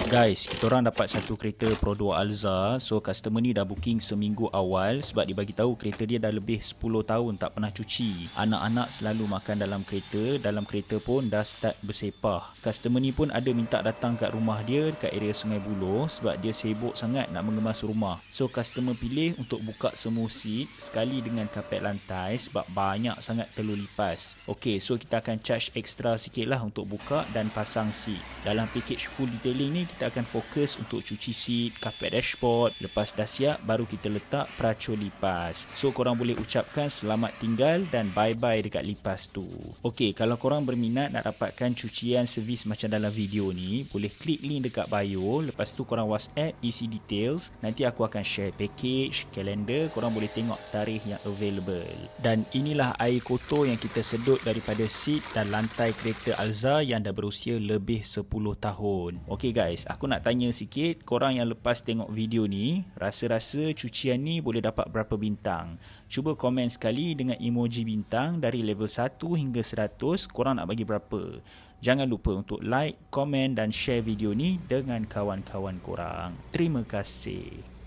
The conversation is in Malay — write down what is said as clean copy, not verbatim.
Guys, kita orang dapat satu kereta Pro 2 Alza. So customer ni dah booking seminggu awal sebab dia bagi tahu kereta dia dah lebih 10 tahun tak pernah cuci. Anak-anak selalu makan dalam kereta pun dah start bersepah. Customer ni pun ada minta datang kat rumah dia dekat area Sungai Buloh sebab dia sibuk sangat nak mengemas rumah. So customer pilih untuk buka semua seat sekali dengan kapet lantai sebab banyak sangat telur lipas. Okay, so kita akan charge extra sikit lah untuk buka dan pasang seat. Dalam package full detailing ni kita akan fokus untuk cuci seat, kapet dashboard. Lepas dah siap, baru kita letak peracur lipas. So korang boleh ucapkan selamat tinggal dan bye-bye dekat lipas tu. Ok, kalau korang berminat nak dapatkan cucian servis macam dalam video ni, boleh klik link dekat bio. Lepas tu korang WhatsApp isi details. Nanti aku akan share package, kalender. Korang boleh tengok tarikh yang available. Dan inilah air kotor yang kita sedut daripada seat dan lantai kereta Alza yang dah berusia lebih 10 tahun. Ok guys, aku nak tanya sikit, korang yang lepas tengok video ni, rasa-rasa cucian ni boleh dapat berapa bintang? Cuba komen sekali dengan emoji bintang dari level 1 hingga 100, korang nak bagi berapa? Jangan lupa untuk like, komen dan share video ni dengan kawan-kawan korang. Terima kasih.